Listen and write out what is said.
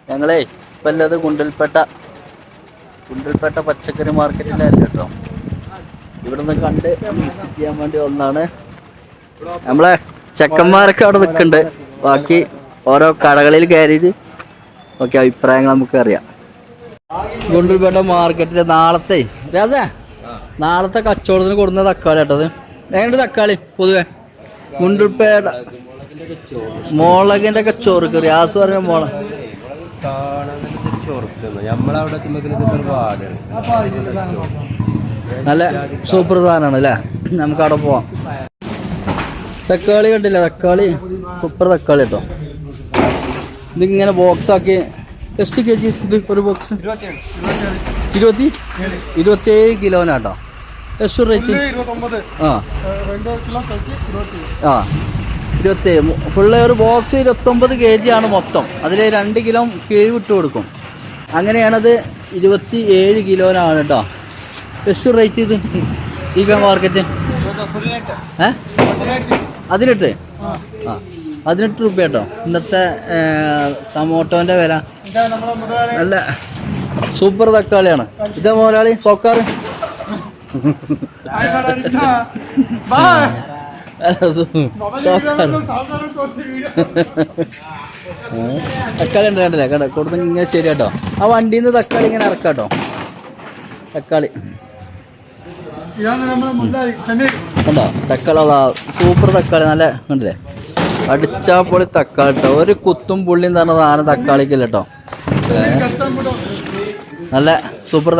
ഞങ്ങളേ ഇപ്പം അല്ലത് ഗുണ്ടൽപേട്ട പച്ചക്കറി മാർക്കറ്റിലല്ല കേട്ടോ. ഇവിടുന്ന് കണ്ട് വിസിറ്റ് ചെയ്യാൻ വേണ്ടി ഒന്നാണ്. നമ്മളെ ചെക്കന്മാരൊക്കെ അവിടെ നിൽക്കുന്നുണ്ട്. ബാക്കി ഓരോ കടകളിൽ കയറിയിട്ട് ഓക്കെ അഭിപ്രായങ്ങൾ നമുക്ക് അറിയാം. ഗുണ്ടൽപേട്ട മാർക്കറ്റിലെ നാളത്തെ കച്ചവടത്തിന് കൊടുക്കുന്ന തക്കാളി കേട്ടത്. എങ്ങനെയുണ്ട് തക്കാളി പൊതുവെ ഗുണ്ടൽപേട്ട? മുളകിന്റെ ഒക്കെ ചൊറുക്ക് റിയാസ് പറഞ്ഞ നല്ല സൂപ്പർ സാധനമാണ് അല്ലേ. നമുക്ക് അവിടെ പോവാം. തക്കാളി കണ്ടില്ല, തക്കാളി സൂപ്പർ തക്കാളി കേട്ടോ. ഇതിങ്ങനെ ബോക്സ് ആക്കി. എസ്റ്റ് കെ ജി ഇത് ഒരു ബോക്സ്? 27 കിലോനാട്ടോ. ಎಷ್ಟು റേറ്റ്? 27 ഫുള്ള് ഒരു ബോക്സ് 29 kg ആണ് മൊത്തം. അതിൽ 2 കിലോ കിഴി വിട്ട് കൊടുക്കും. അങ്ങനെയാണത് 27 കിലോനാണ് കേട്ടോ. ಎಷ್ಟು റേറ്റ് ഇത് ഈ മാർക്കറ്റ്? 18 രൂപ കേട്ടോ ഇന്നത്തെ ടൊമാറ്റോൻ്റെ വില. നല്ല സൂപ്പർ തക്കാളിയാണ്. ഇതാ മുതലാളി സോക്കാറ്. തക്കാളി ഉണ്ട് കണ്ടില്ലേ കൊടുത്ത് ഇങ്ങനെ ശരി കേട്ടോ. ആ വണ്ടിയിൽ നിന്ന് തക്കാളി ഇങ്ങനെ ഇറക്കാട്ടോ. തക്കാളി കണ്ടോ, തക്കാളി അതാ സൂപ്പർ തക്കാളി. നല്ല കണ്ടില്ലേ അടിച്ചാ പൊളി തക്കാളി കേട്ടോ. ഒരു കുത്തും പുള്ളിയും തന്ന സാധനം തക്കാളിക്കില്ല കേട്ടോ. നല്ല സൂപ്പർ തക്കാളി.